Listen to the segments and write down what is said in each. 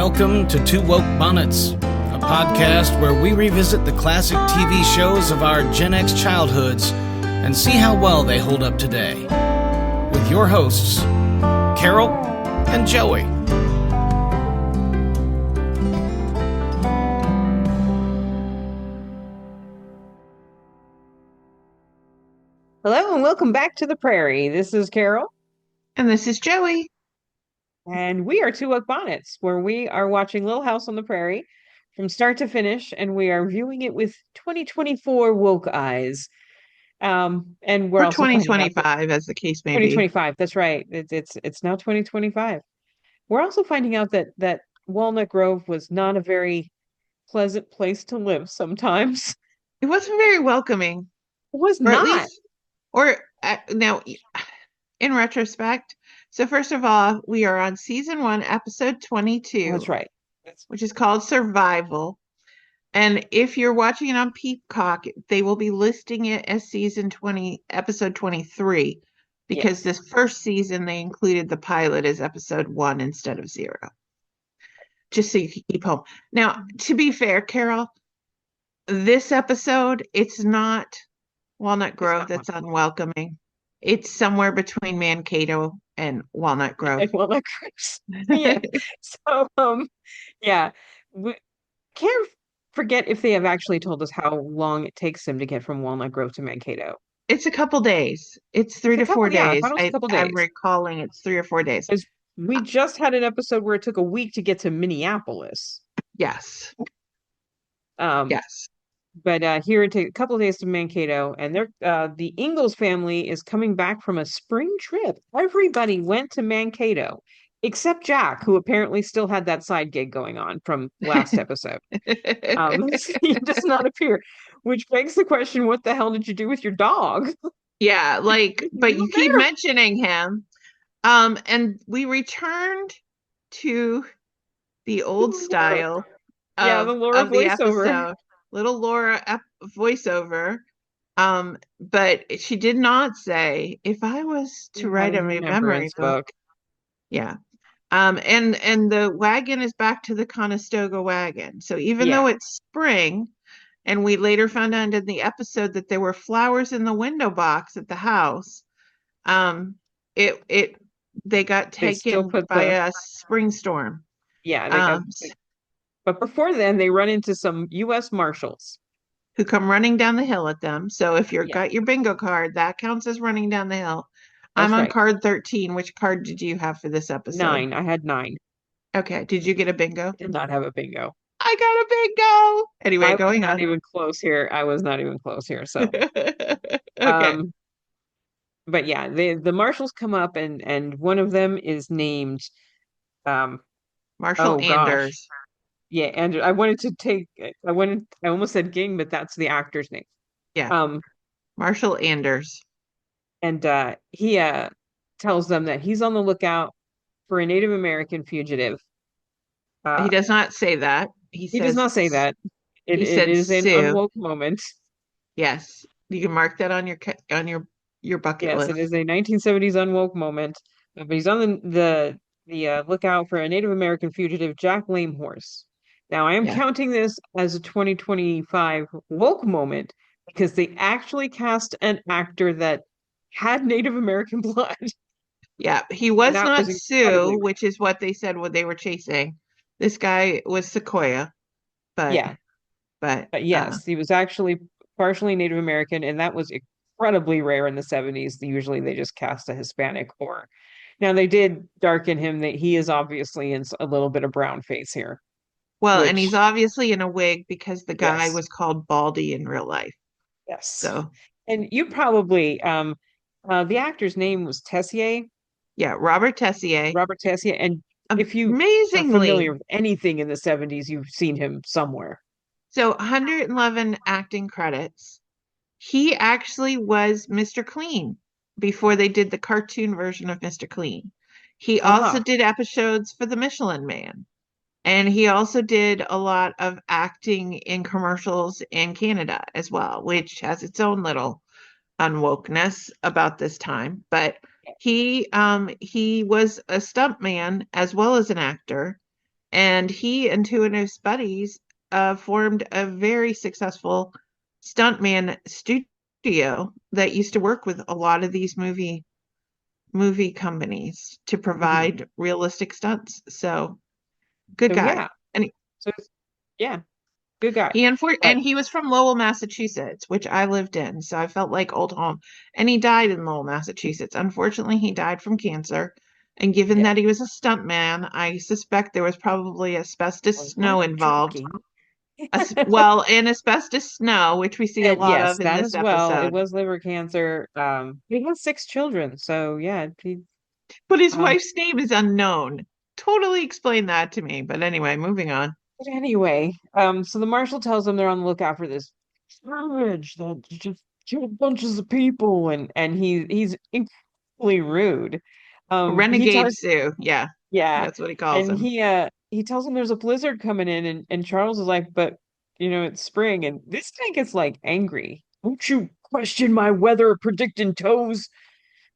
Welcome to Two Woke Bonnets, a podcast where we revisit the classic TV shows of our Gen X childhoods and see how well they hold up today. With your hosts, Carol and Joey. Hello and welcome back to the Prairie. This is Carol. And this is Joey. And we are Two Woke Bonnets, where we are watching Little House on the Prairie from start to finish, and we are viewing it with 2024 woke eyes. And we're also 2025, as the case may be. 2025, that's right. It's now 2025. We're also finding out that Walnut Grove was not a very pleasant place to live sometimes. It wasn't very welcoming. It was not. Now, in retrospect, so first of all, we are on season 1, episode 22. That's right. Which is called Survival. And if you're watching it on Peacock, they will be listing it as season 20, episode 23, because this first season they included the pilot as episode 1 instead of 0. Just so you can keep home. Now, to be fair, Carol, this episode, it's not Walnut Grove that's unwelcoming. It's somewhere between Mankato and Walnut Grove. Walnut Grove. Yeah. So, we can't forget if they have actually told us how long it takes them to get from Walnut Grove to Mankato. It's a couple days. It's 3 to 4 days. I'm recalling it's 3 or 4 days. We just had an episode where it took a week to get to Minneapolis. Yes. Yes. But here it takes a couple of days to Mankato, and the Ingalls family is coming back from a spring trip. Everybody went to Mankato, except Jack, who apparently still had that side gig going on from last episode. He does not appear, which begs the question, what the hell did you do with your dog? Yeah, but you keep mentioning him. And we returned to the old style the Laura voiceover. Episode. Little Laura voiceover. But she did not say, if I was to write a remembrance book. Yeah. And the wagon is back to the Conestoga wagon. So even though it's spring, and we later found out in the episode that there were flowers in the window box at the house, they got taken by a spring storm. Yeah. But before then, they run into some U.S. Marshals who come running down the hill at them. So if you've got your bingo card, that counts as running down the hill. I'm on card 13. Which card did you have for this episode? 9. I had 9. Okay. Did you get a bingo? Did not have a bingo. I got a bingo. Anyway, going on. I was not even close here. So, okay. But yeah, the Marshals come up, and one of them is named Marshall Anders. Yeah, and I almost said Ging, but that's the actor's name. Yeah. Marshall Anders. And he tells them that he's on the lookout for a Native American fugitive. He does not say that. He does not say that. It is an unwoke moment. Yes. You can mark that on your bucket list. Yes, it is a 1970s unwoke moment. But he's on the lookout for a Native American fugitive, Jack Lamehorse. Now, I am counting this as a 2025 woke moment because they actually cast an actor that had Native American blood. Yeah, he was not Sioux, which is what they said when they were chasing. This guy was Sequoia. But yes, he was actually partially Native American, and that was incredibly rare in the 70s. Usually they just cast a Hispanic or... Now, they did darken him. That he is obviously in a little bit of brown face here. Well, and he's obviously in a wig because the guy was called Baldy in real life. Yes. So, and you probably the actor's name was Tessier. Yeah, Robert Tessier. And if you are familiar with anything in the 70s, you've seen him somewhere. So 111 acting credits. He actually was Mr. Clean before they did the cartoon version of Mr. Clean. He also did episodes for the Michelin Man. And he also did a lot of acting in commercials in Canada as well, which has its own little unwokeness about this time. But he was a stuntman as well as an actor. And he and two of his buddies formed a very successful stuntman studio that used to work with a lot of these movie companies to provide realistic stunts. So good So guy. yeah. And So yeah, good guy. and he was from Lowell, Massachusetts, which I lived in, so I felt like old home. And he died in Lowell, Massachusetts. Unfortunately, he died from cancer. And given that he was a stuntman, I suspect there was probably asbestos snow involved. Well, and asbestos snow, which we see a lot yes, of in that this as well. It episode. was liver cancer. He has 6 children, so yeah. But his wife's name is unknown. Totally explain that to me. But anyway, moving on. But anyway, so the marshal tells them they're on the lookout for this savage that just killed bunches of people, and he's incredibly rude. He Renegade tells Sioux. Yeah, yeah, that's what he calls and him. he tells them there's a blizzard coming in, and Charles is like, but it's spring, and this guy gets like angry. Don't you question my weather predicting toes?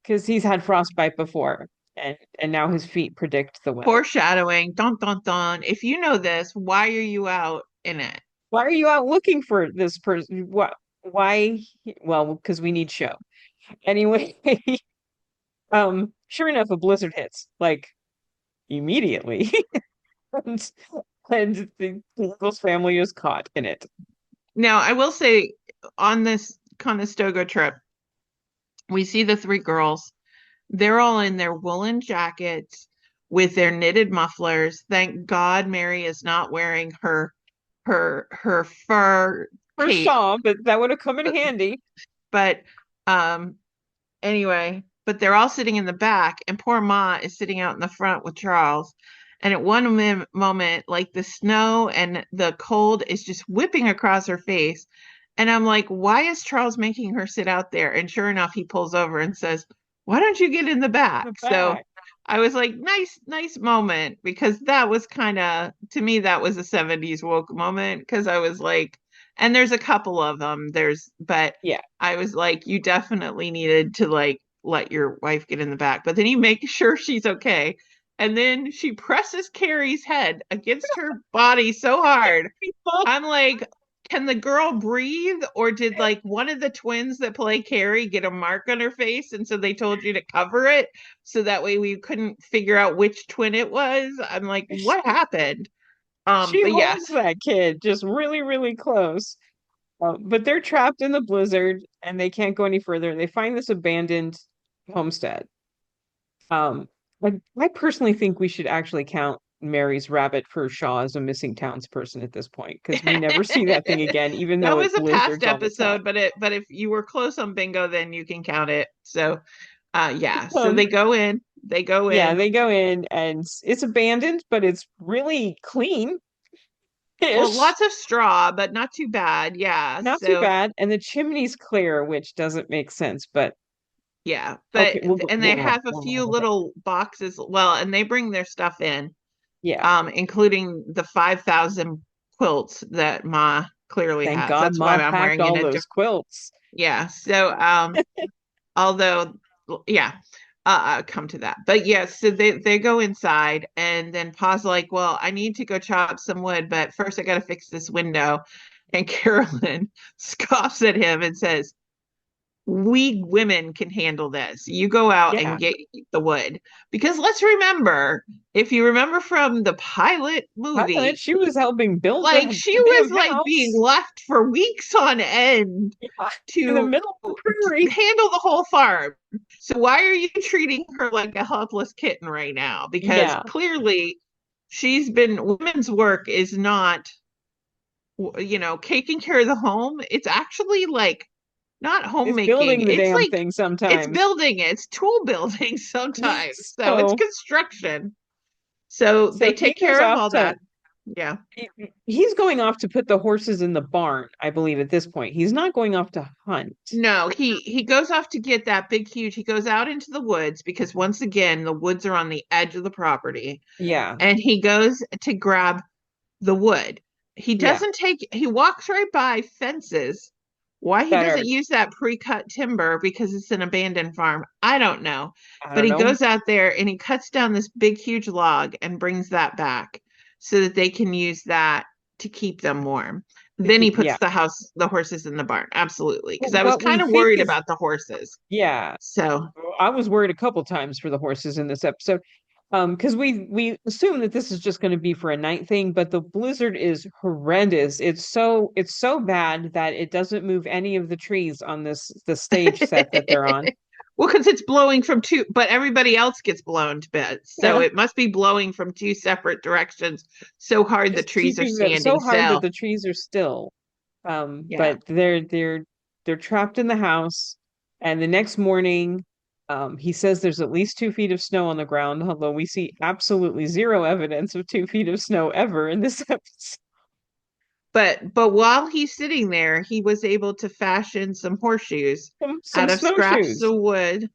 Because he's had frostbite before, and now his feet predict the weather. Foreshadowing. Dun dun dun. If you know this, why are you out in it? Why are you out looking for this person? What? Why? Well, because we need show. Anyway, sure enough, a blizzard hits like immediately, and, and the Ingalls family is caught in it. Now, I will say on this Conestoga trip, we see the 3 girls. They're all in their woolen jackets with their knitted mufflers. Thank God Mary is not wearing her fur For cape. shawl, but that would have come in handy. But anyway, but they're all sitting in the back, and poor Ma is sitting out in the front with Charles. And at one moment, like the snow and the cold is just whipping across her face. And I'm like, why is Charles making her sit out there? And sure enough, he pulls over and says, why don't you get in the back? So I was like, nice moment, because that was kind of, to me, that was a 70s woke moment, because I was like, and there's a couple of them, but yeah, I was like, you definitely needed to like let your wife get in the back, but then you make sure she's okay. And then she presses Carrie's head against her body so hard. I'm like, can the girl breathe? Or did like one of the twins that play Carrie get a mark on her face? And so they told you to cover it so that way we couldn't figure out which twin it was. I'm like, what happened? She but holds yes. that kid just really, really close. But they're trapped in the blizzard and they can't go any further. They find this abandoned homestead. I personally think we should actually count Mary's rabbit fur Shaw as a missing townsperson at this point, because we never see that thing again, even that though was it a past blizzards all the time. episode, but if you were close on bingo, then you can count it. So yeah. So they go in. Yeah, they go in and it's abandoned, but it's really clean. Well, lots of straw, but not too bad. Yeah. Not too bad. And the chimney's clear, which doesn't make sense, but yeah. But okay, and they have a few little boxes. Well, and they bring their stuff in. Yeah. Including the 5,000 quilts that Ma clearly Thank has. God That's Ma why I'm packed wearing all it. those quilts. Yeah. So although yeah. Come to that. But yes, so they go inside, and then Pa's like, well, I need to go chop some wood, but first I got to fix this window. And Carolyn scoffs at him and says, we women can handle this. You go out and get the wood. Because let's remember, if you remember from the pilot movie, she was helping build like she was like house. being left for weeks on end in the middle of the prairie, handle the whole farm. So why are you treating her like a helpless kitten right now? Because clearly women's work is not, taking care of the home. It's actually like not homemaking. It's building the damn thing sometimes. It's tool building sometimes. So it's construction. So they take care of all that. Yeah. He's going off to put the horses in the barn, I believe, at this point. He's not going off to hunt. No, he goes off to get that big, huge. He goes out into the woods because once again, the woods are on the edge of the property. Yeah. And he goes to grab the wood. He doesn't he walks right by fences. Why he doesn't use that pre-cut timber because it's an abandoned farm, I don't know. But he goes out there and he cuts down this big, huge log and brings that back. so that they can use that to keep them warm. Then he puts the horses in the barn. Absolutely. Because I was kind of worried about the horses. Yeah. So I was worried a couple times for the horses in this episode. Because we assume that this is just going to be for a night thing, but the blizzard is horrendous. It's so bad that it doesn't move any of the trees on the stage set that they're on. Well, because it's blowing from but everybody else gets blown to bits. So it must be blowing from two separate directions so hard the trees are standing so hard still. that the trees are still. But they're trapped in the house, and the next morning, he says there's at least 2 feet of snow on the ground, although we see absolutely zero evidence of 2 feet of snow ever in this episode. But while he's sitting there, he was able to fashion some horseshoes out of scraps of wood.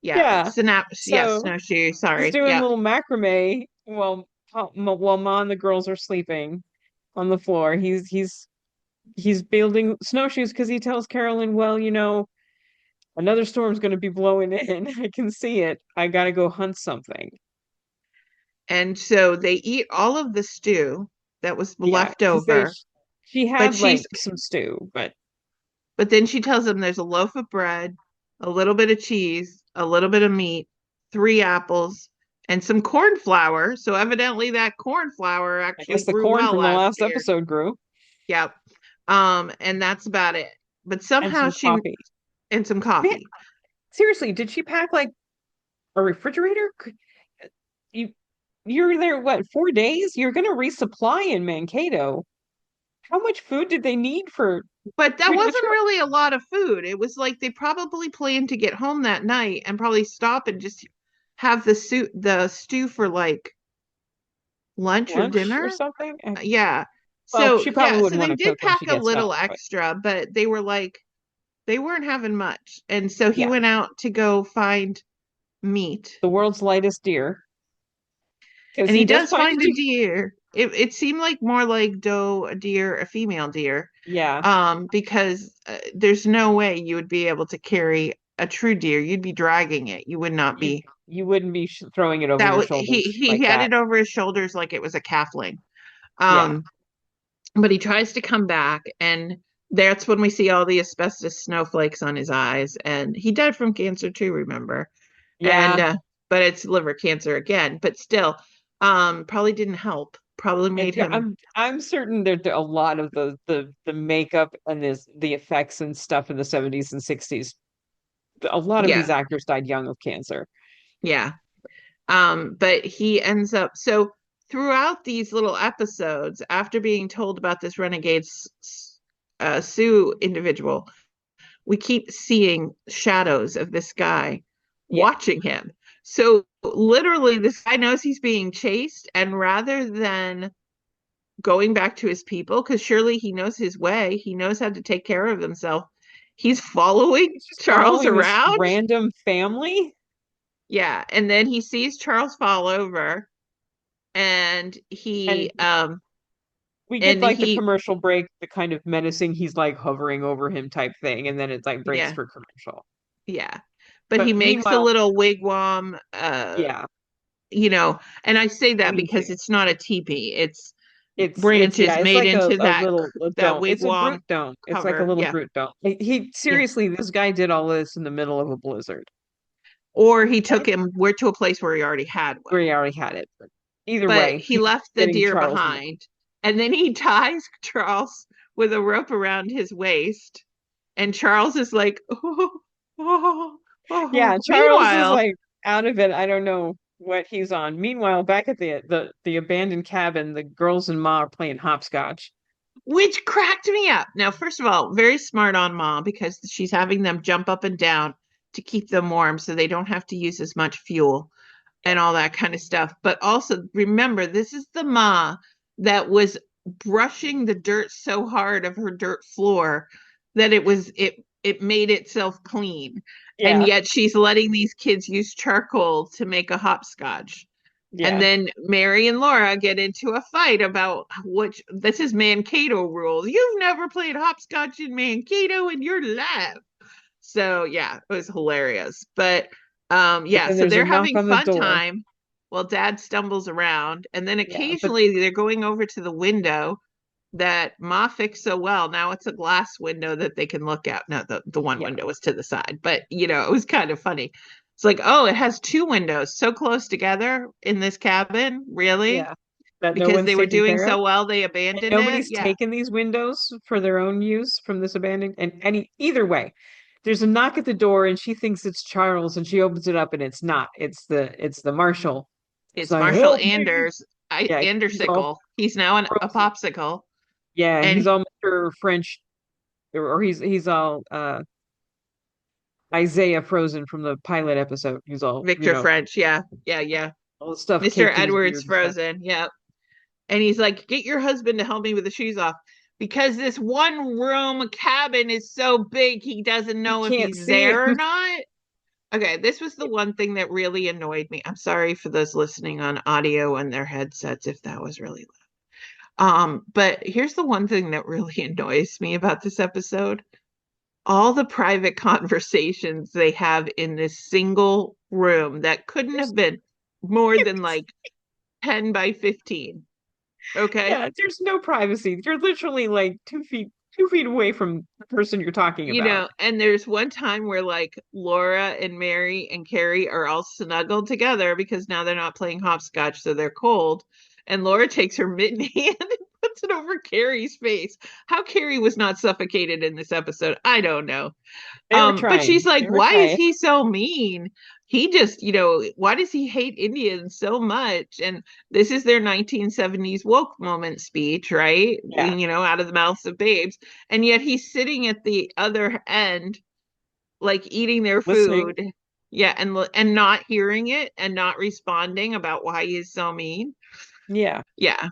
Snowshoes. Sorry, he's doing a little macrame while Ma and the girls are sleeping on the floor. He's building snowshoes because he tells Carolyn, well, another storm's going to be blowing in. I can see it. I got to go hunt something. And so they eat all of the stew that was left over. She had some stew, but then she tells them there's a loaf of bread, a little bit of cheese, a little bit of meat, 3 apples, and some corn flour. So evidently that corn flour actually grew corn well from the last episode grew. Yep. And that's about it. But somehow and some coffee. Man, seriously, did she pack like a refrigerator? You're there, what, 4 days? You're going to resupply in Mankato. How much food did they need for? But that wasn't really a lot of food. It was like they probably planned to get home that night and probably stop and just have the stew for like lunch or dinner or something. Yeah. Well, she probably wouldn't so want they did pack a little extra, but they were like, they weren't having much. And so he went out to go find meat. The world's lightest deer. And he does find a deer. It seemed like more like a deer, a female deer. Yeah. Because there's no way you would be able to carry a true deer. You'd be dragging it. You would not be. You wouldn't be throwing it over your shoulders. He had it over his shoulders like it was a calfling. But he tries to come back, and that's when we see all the asbestos snowflakes on his eyes. And he died from cancer too, remember? Yeah. And but it's liver cancer again. But still, probably didn't help. Probably made him. I'm certain that a lot of the makeup and the effects and stuff in the 70s and 60s. A lot of these actors died young of cancer. Yeah. But he ends up throughout these little episodes, after being told about this renegade Sioux individual, we keep seeing shadows of this guy watching him. So literally, this guy knows he's being chased, and rather than going back to his people, because surely he knows his way, he knows how to take care of himself, he's following Charles around. This random family? Yeah, and then he sees Charles fall over, and we get the commercial break, the kind of menacing, he's like hovering over him type thing, and then it like breaks for commercial. Yeah. But he makes a little wigwam, and I say that because it's not a teepee. It's branches made into that wigwam. It's a brute dome. It's like a little brute dome. This guy did all this in the middle of a blizzard. Or he took him to a place where he already had one. Where he already had it. But either way. He left the deer behind. And then he ties Charles with a rope around his waist. And Charles is like, oh. Yeah, Charles is like out of it. I don't know what he's on. Meanwhile, back at the abandoned cabin, the girls and Ma are playing hopscotch. Which cracked me up. Now, first of all, very smart on Ma, because she's having them jump up and down to keep them warm so they don't have to use as much fuel and all that kind of stuff. But also, remember, this is the Ma that was brushing the dirt so hard of her dirt floor that it made itself clean. Yeah. And yet she's letting these kids use charcoal to make a hopscotch. Yeah. And then Mary and Laura get into a fight about this is Mankato rules. You've never played hopscotch in Mankato in your life. So yeah, it was hilarious. But so they're having fun time. while Dad stumbles around. And then occasionally they're going over to the window that Ma fixed so well. Now it's a glass window that they can look out. No, the one window was to the side, but it was kind of funny. It's like, oh, it has two windows so close together in this cabin. Really? Yeah. That because they were doing so well, they abandoned it. Nobody's taken these windows for their own use from this abandoned. And either way, there's a knock at the door, and she thinks it's Charles, and she opens it up, and it's not. It's the marshal. It's like, Marshall Anders. Andersicle. He's now a popsicle. Yeah, and he's all Mr. French, or he's all Isaiah Frozen from the pilot episode. He's all Victor French. Yeah. All the stuff. Mr. Edwards Frozen. Yeah. And he's like, get your husband to help me with the shoes off. Because this one room cabin is so big, he doesn't know if he's there or not. Okay, this was the one thing that really annoyed me. I'm sorry for those listening on audio and their headsets if that was really loud. But here's the one thing that really annoys me about this episode. All the private conversations they have in this single room that couldn't have been more than like 10 by 15. Okay. Yeah, there's no privacy. You're literally like 2 feet away from the person you're talking about. And there's one time where like Laura and Mary and Carrie are all snuggled together because now they're not playing hopscotch, so they're cold. And Laura takes her mitten hand and puts it over Carrie's face. How Carrie was not suffocated in this episode, I don't know. But she's like, why is he so mean? He just, why does he hate Indians so much? And this is their 1970s woke moment speech, right? Yeah. Out of the mouths of babes. And yet he's sitting at the other end, like eating their food. Yeah. And not hearing it and not responding about why he's so mean. Yeah. Yeah.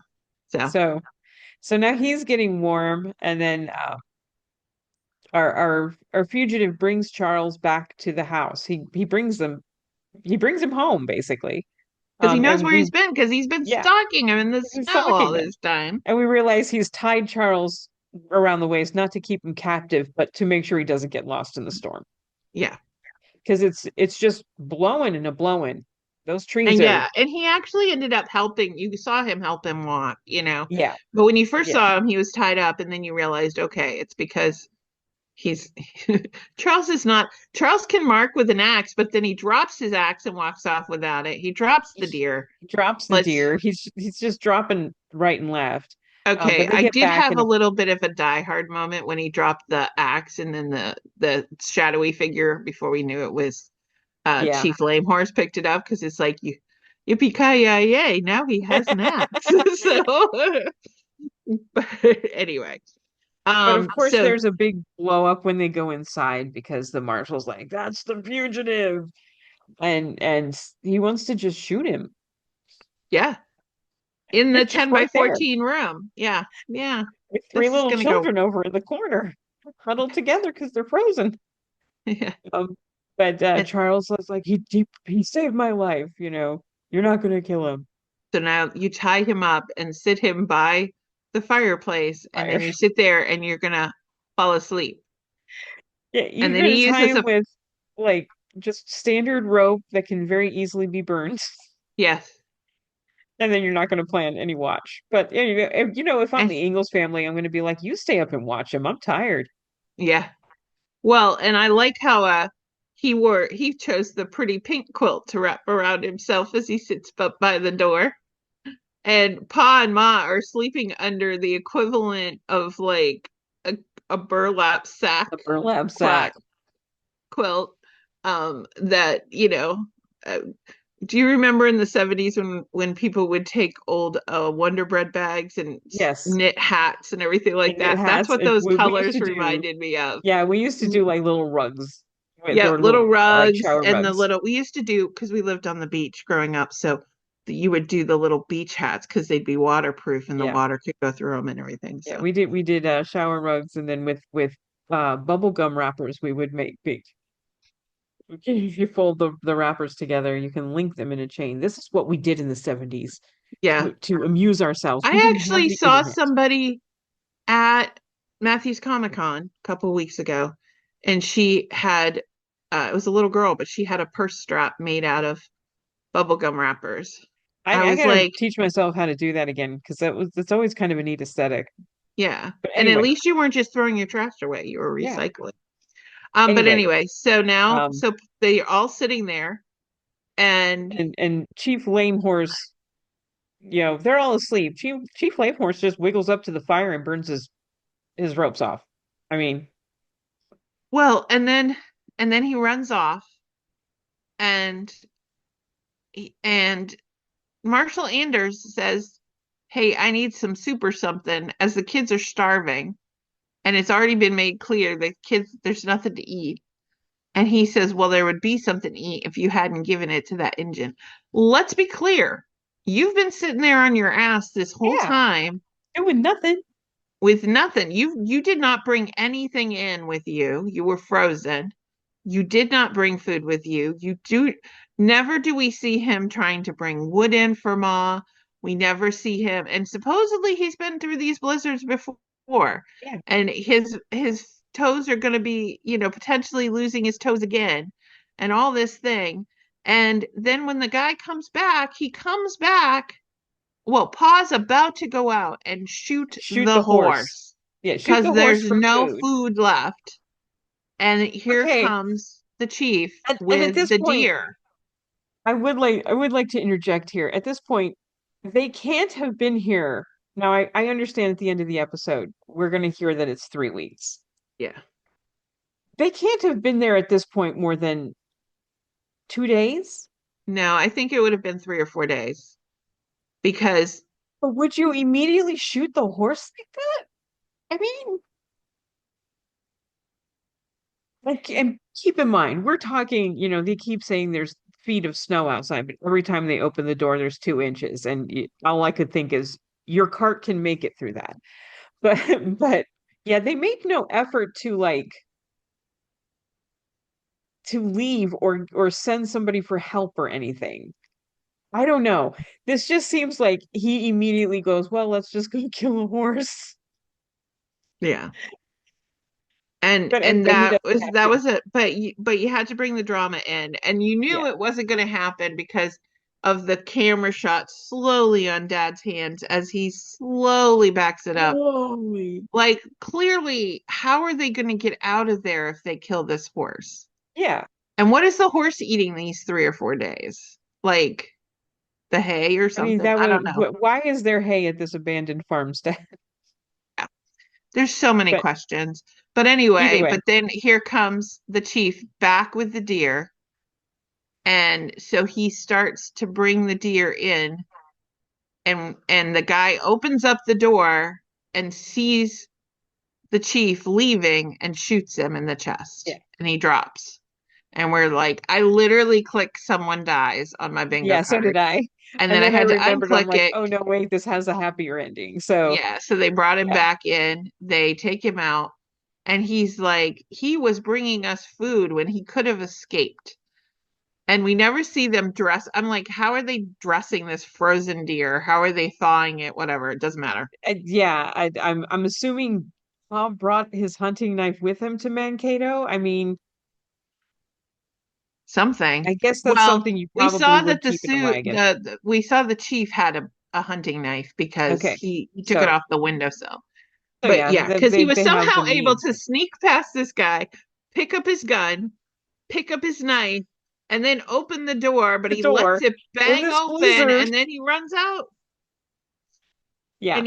So now he's getting warm, and then our fugitive brings Charles back to the house. He brings him home basically. Because he knows where he's been, because he's been stalking him in the snow all this time. And we realize he's tied Charles around the waist, not to keep him captive, but to make sure he doesn't get lost in the storm. Yeah. Because it's just blowing and a blowing. Those trees and he actually ended up helping. You saw him help him walk, Yeah. But when you first saw him, he was tied up, and then you realized, okay, it's because Charles can mark with an axe, but then he drops his axe and walks off without it. He drops the deer. He's just dropping right and left. Okay, I did have a little bit of a Die Hard moment when he dropped the axe, and then the shadowy figure, before we knew it was Chief Lamehorse, picked it up, because it's like, yippee-ki-yay, now he has an axe. But anyway. But of course, there's a big blow up when they go inside, because the marshal's like, that's the fugitive. And he wants to just shoot him. Yeah. In the 10 by 14 room. Yeah. With three little children over in the corner, huddled together because they're frozen. Yeah. But Charles was like, he saved my life, you're not going to kill him. So now you tie him up and sit him by the fireplace, and then you sit there and you're going to fall asleep. Yeah, and then he uses him with like just standard rope that can very easily be burned. Yes. And then you're not going to plan any watch. But if I'm the Ingalls family, I'm going to be like, you stay up and watch him. I'm tired. Yeah. Well, and I like how he chose the pretty pink quilt to wrap around himself as he sits up by the door. And Pa and Ma are sleeping under the equivalent of like a burlap sack. A burlap sack quilt. That, do you remember in the 70s when people would take old Wonder Bread bags and knit hats and everything like that? That's what those colors reminded me of. Yeah, we used to do like little rugs. Little rugs, and rugs. We used to do, because we lived on the beach growing up, so you would do the little beach hats because they'd be waterproof and the water could go through them and everything. So. Yeah, we did shower rugs, and then with bubble gum wrappers we would make big. If you fold the wrappers together, you can link them in a chain. This is what we did in the 70s. Yeah. To amuse ourselves. I actually saw somebody at Matthews Comic-Con a couple of weeks ago, and she had it was a little girl, but she had a purse strap made out of bubblegum wrappers. I I was gotta like, teach myself how to do that again because it's always kind of a neat aesthetic. yeah. But And at anyway, least you weren't just throwing your trash away, you were yeah. recycling. But Anyway, anyway, so now, um, so they're all sitting there, and and Chief Lame Horse, they're all asleep. Chief Lame Horse just wiggles up to the fire and burns his ropes off. I mean, well, and then he runs off, and and Marshall Anders says, "Hey, I need some soup or something," as the kids are starving, and it's already been made clear that kids there's nothing to eat. And he says, "Well, there would be something to eat if you hadn't given it to that Injun." Let's be clear. You've been sitting there on your ass this whole yeah, time doing nothing. with nothing. You did not bring anything in with you. You were frozen. You did not bring food with you. Never do we see him trying to bring wood in for Ma. We never see him, and supposedly he's been through these blizzards before, Yeah, and his toes are going to be, potentially losing his toes again, and all this thing. And then when the guy comes back, he comes back. Well, Pa's about to go out and shoot shoot the the horse. horse Yeah, shoot because the horse there's for no food. food left. And here Okay, comes the chief and at with this the point, deer. I would like to interject here. At this point, they can't have been here. Now, I understand at the end of the episode, we're going to hear that it's 3 weeks. Yeah. They can't have been there at this point more than 2 days. No, I think it would have been 3 or 4 days because But would you immediately shoot the horse like that? I mean, like, and keep in mind, we're talking, they keep saying there's feet of snow outside, but every time they open the door, there's 2 inches. And all I could think is your cart can make it through that. But, but yeah, they make no effort to leave or send somebody for help or anything. I don't know. This just seems like he immediately goes, well, let's just go kill a horse. yeah. And But he doesn't have that to. was it. But you had to bring the drama in, and you knew Yeah. it wasn't going to happen because of the camera shot slowly on Dad's hands as he slowly backs it up. Holy. Like, clearly, how are they going to get out of there if they kill this horse? Yeah. And what is the horse eating these 3 or 4 days? Like the hay or I mean, something? I don't know. why is there hay at this abandoned farmstead? Yeah. There's so many But questions. But either anyway, way, but then here comes the chief back with the deer. And so he starts to bring the deer in, and the guy opens up the door and sees the chief leaving and shoots him in the chest. yeah. And he drops. And we're like, I literally click someone dies on my bingo Yeah, so did card. I. And And then I then I had to remembered, I'm unclick like, it. oh no, wait, this has a happier ending. So Yeah, so they brought him yeah. back in. They take him out, and he's like, he was bringing us food when he could have escaped. And we never see them dress. I'm like, how are they dressing this frozen deer? How are they thawing it? Whatever, it doesn't matter. Yeah, I'm assuming Bob brought his hunting knife with him to Mankato. I mean, Something. I guess that's Well, something you we probably saw that would keep in the wagon. we saw the chief had a hunting knife because Okay. he took it So off the windowsill. so But yeah, yeah, because he was they have the somehow able means. to sneak past this guy, pick up his gun, pick up his knife, and then open the door, but The he lets door it in bang this open, blizzard. and then he runs out Yeah, and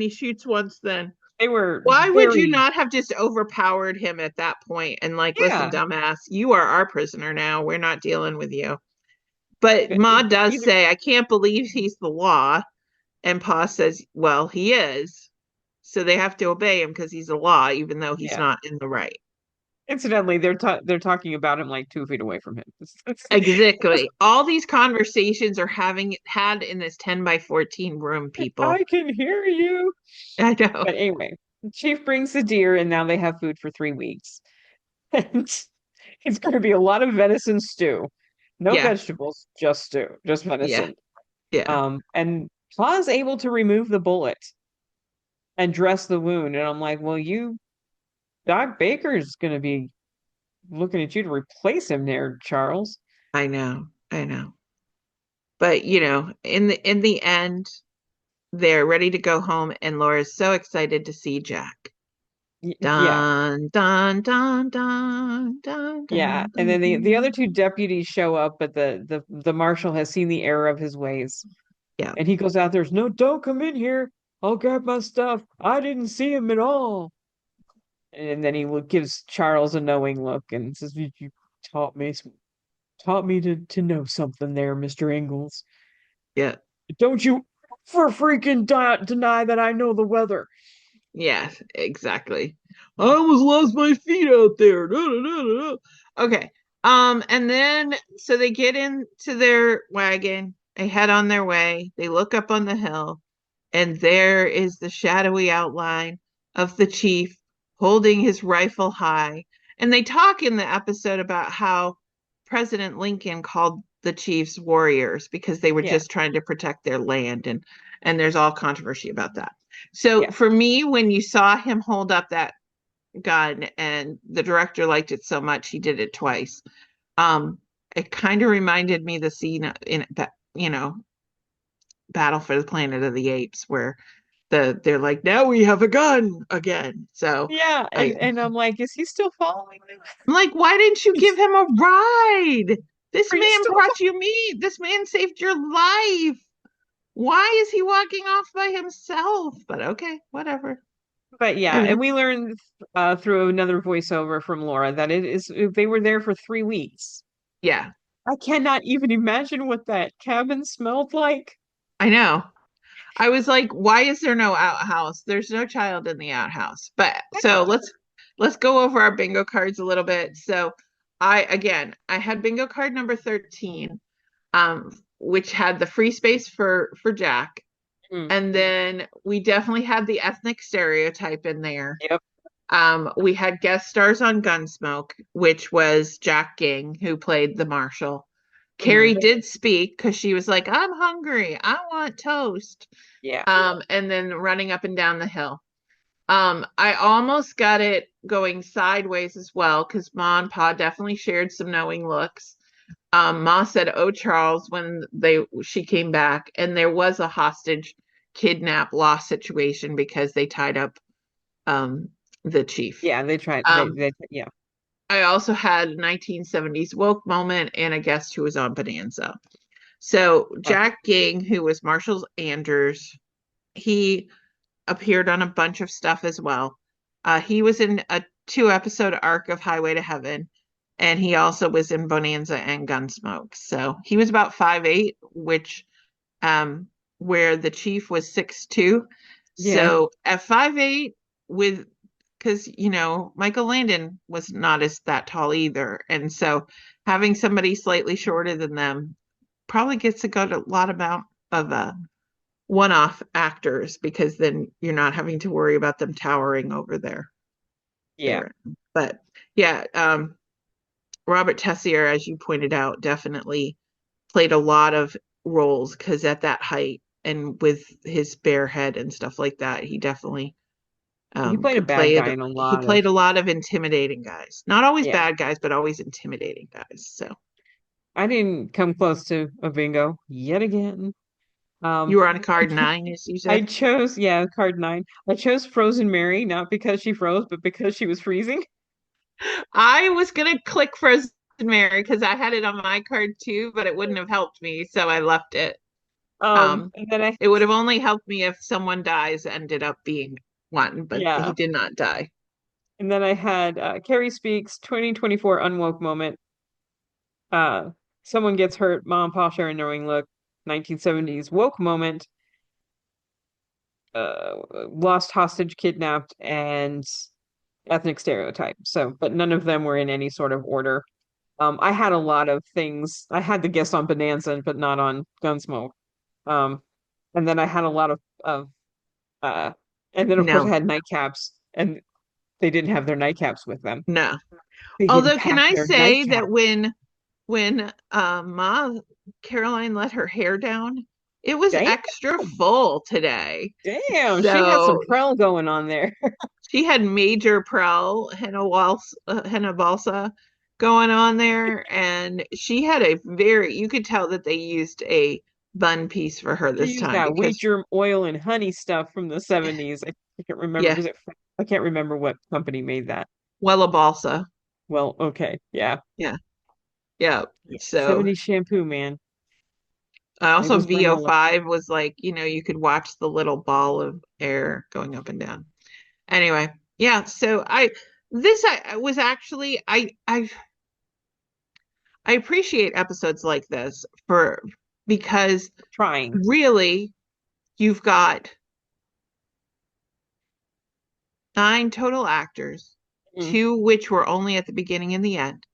he shoots once then. they were Why would you very, not have just overpowered him at that point and like, listen, yeah. dumbass, you are our prisoner now. We're not dealing with you. But Ma does Either say, I can't believe he's the law. And Pa says, well, he is. So they have to obey him because he's the law, even though he's yeah. not in the right. Incidentally, they're talking about him like 2 feet away from him. Exactly. All these conversations are having had in this 10 by 14 room, people. I can hear you. I know. But anyway, the chief brings the deer, and now they have food for 3 weeks. And it's going to be a lot of venison stew. No Yeah. vegetables, just stew, just Yeah. venison. Yeah. And Pa's able to remove the bullet and dress the wound. And I'm like, well, Doc Baker's going to be looking at you to replace him there, Charles. I know. I know. But in the end, they're ready to go home, and Laura's so excited to see Jack. Yeah. Dun dun dun dun dun Yeah. dun. And then the Dun. other two deputies show up, but the marshal has seen the error of his ways. Yeah. And he goes out there's no, don't come in here. I'll grab my stuff. I didn't see him at all. And then he gives Charles a knowing look and says, "You taught me to know something there, Mr. Ingalls. Yeah. Don't you for freaking deny that I know the weather." Yeah, exactly. I almost lost my feet out there. No, no, no, no, no. Okay. And then so they get into their wagon, they head on their way, they look up on the hill, and there is the shadowy outline of the chief holding his rifle high. And they talk in the episode about how President Lincoln called the chiefs warriors because they were Yeah. just trying to protect their land, and there's all controversy about that. So Yeah. for me, when you saw him hold up that gun and the director liked it so much he did it twice, it kind of reminded me the scene in Battle for the Planet of the Apes where they're like, now we have a gun again. So Yeah, and I'm like, is he still following them? I'm like, why didn't you give him a ride? This Are you man still brought you meat. This man saved your life. Why is he walking off by himself? But okay, whatever. But yeah, and we learned through another voiceover from Laura that they were there for 3 weeks. Yeah, I cannot even imagine what that cabin smelled like. I know. I was like, why is there no outhouse? There's no child in the outhouse. But so let's go over our bingo cards a little bit. So I had bingo card number 13, which had the free space for Jack. And then we definitely had the ethnic stereotype in there. Yep. We had guest stars on Gunsmoke, which was Jack Ging, who played the marshal. Carrie did speak because she was like, I'm hungry. I want toast. Yeah. And then running up and down the hill. I almost got it going sideways as well because Ma and Pa definitely shared some knowing looks. Ma said, "Oh, Charles," when she came back, and there was a hostage kidnap loss situation because they tied up the chief. Yeah, they tried. Yeah. I also had a 1970s woke moment and a guest who was on Bonanza. So Jack Ging, who was Marshall Anders, he appeared on a bunch of stuff as well. He was in a 2-episode arc of Highway to Heaven, and he also was in Bonanza and Gunsmoke. So he was about 5'8", which where the chief was 6'2". Yeah. So at 5'8", because Michael Landon was not that tall either, and so having somebody slightly shorter than them probably gets a lot amount of one-off actors, because then you're not having to worry about them towering over there. Yeah. But yeah, Robert Tessier, as you pointed out, definitely played a lot of roles, because at that height and with his bare head and stuff like that, he definitely he played a bad guy in a lot. He played a lot of intimidating guys. Not always bad guys, but always intimidating guys. So I didn't come close to a bingo yet again. You were on card 9, as you said? I chose, card 9. I chose Frozen Mary, not because she froze, but because she was freezing. I was going to click Frozen Mary because I had it on my card too, but it wouldn't have helped me, so I left it. And then it would have only helped me if someone dies ended up being one, but he did not die. And then I had Carrie Speaks, 2024 unwoke moment. Someone gets hurt, Mom, Pa share a knowing look, 1970s woke moment. Lost hostage, kidnapped, and ethnic stereotype. So, but none of them were in any sort of order. I had a lot of things. I had the guest on Bonanza, but not on Gunsmoke. And then I had a lot of and then of course I had nightcaps, and they didn't have their nightcaps with them. No. Although, can I say that when Ma Caroline let her hair down, it was extra full today. Damn, she had some prel going on there. She had major prel, henna balsa going on there, and she had you could tell that they used a bun piece for her this She used time that wheat because germ oil and honey stuff from the 70s. I can't remember. yeah, I can't remember what company made that. Wella Balsa. Well, okay. Yeah. Yeah. Yeah. Yeah. So 70s shampoo, man. It also was granola. VO5 was like, you could watch the little ball of air going up and down. Anyway, yeah, so I was actually I appreciate episodes like this because Trying. really you've got 9 total actors, Mm. 2 which were only at the beginning and the end.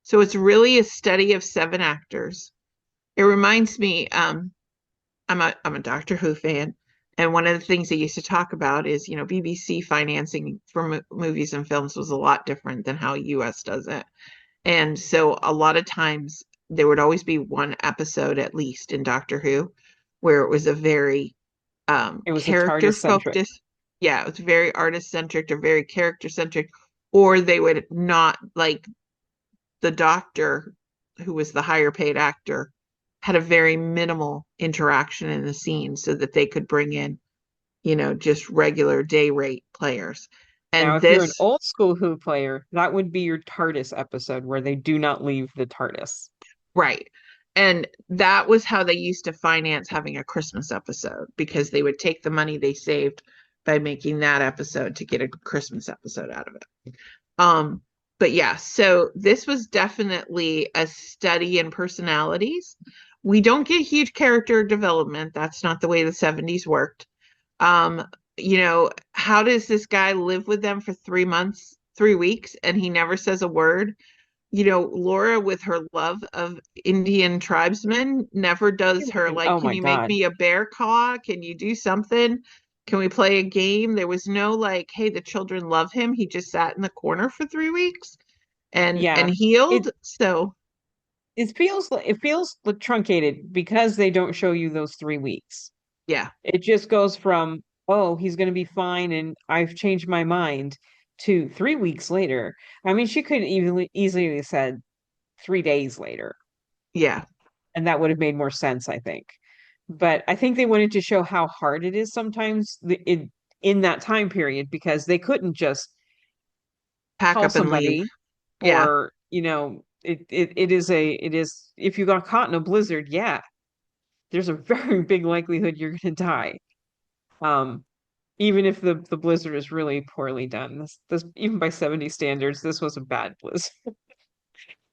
So it's really a study of 7 actors. It reminds me, I'm a Doctor Who fan, and one of the things they used to talk about is, BBC financing for movies and films was a lot different than how US does it. And so a lot of times there would always be one episode at least in Doctor Who where it was a very It was a character TARDIS centric. focused. Yeah, it was very artist centric or very character centric, or they would not like the doctor who was the higher paid actor had a very minimal interaction in the scene so that they could bring in, just regular day rate players. Now, And if you're an this, old school Who player, that would be your TARDIS episode where they do not leave the TARDIS. right. And that was how they used to finance having a Christmas episode because they would take the money they saved by making that episode to get a Christmas episode out of it. But yeah, so this was definitely a study in personalities. We don't get huge character development. That's not the way the 70s worked. How does this guy live with them for 3 months, 3 weeks, and he never says a word? Laura, with her love of Indian tribesmen, never does her like, Oh can my you make God. me a bear claw? Can you do something? Can we play a game? There was no like, hey, the children love him. He just sat in the corner for 3 weeks and Yeah. healed. So It feels like truncated because they don't show you those 3 weeks. yeah, It just goes from, oh, he's going to be fine and I've changed my mind to 3 weeks later. I mean, she could easily have said 3 days later, yeah, and that would have made more sense, I think. But I think they wanted to show how hard it is sometimes in that time period because they couldn't just pack call up and leave. somebody Yeah, or, it is if you got caught in a blizzard, yeah, there's a very big likelihood you're going to die. Even if the blizzard is really poorly done. This even by 70 standards, this was a bad blizzard.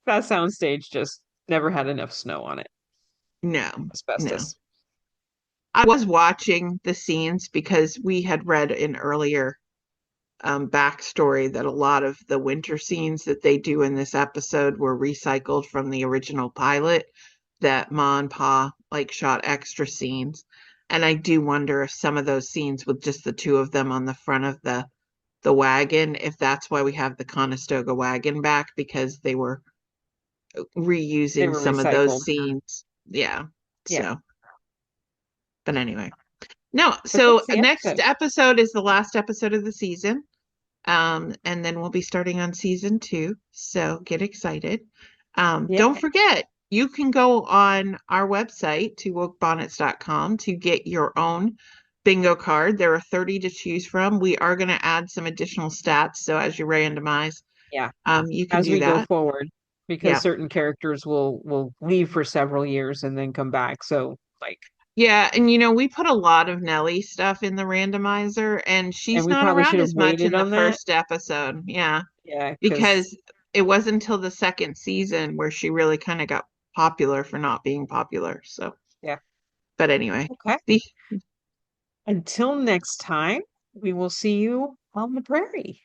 That soundstage just never had enough snow on it. no. Asbestos. I was watching the scenes because we had read in earlier backstory that a lot of the winter scenes that they do in this episode were recycled from the original pilot, that Ma and Pa like shot extra scenes. And I do wonder if some of those scenes with just the 2 of them on the front of the wagon, if that's why we have the Conestoga wagon back, because they were reusing some recycled. of those scenes. Yeah. So, but anyway. No, so next episode is the last episode of the season. And then we'll be starting on season 2. So get excited. Don't forget, you can go on our website, twobonnets.com, to get your own bingo card. There are 30 to choose from. We are going to add some additional stats. So as you randomize, you can do that. As we go forward, because certain characters will leave for several years and then come back. So yeah, and we put a lot of Nellie stuff in the randomizer, and she's not around as much in the first episode. Yeah, because it wasn't until the second season where she really kind of got popular for not being popular. So yeah, but anyway, okay. Until next time, we will see you on the prairie.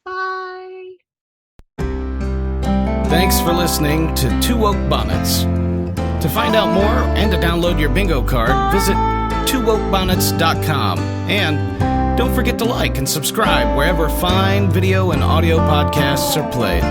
Bye. Thanks for listening to Two Woke Bonnets. To find out more and to download your bingo card, visit twowokebonnets.com. And don't forget to like and subscribe wherever fine video and audio podcasts are played.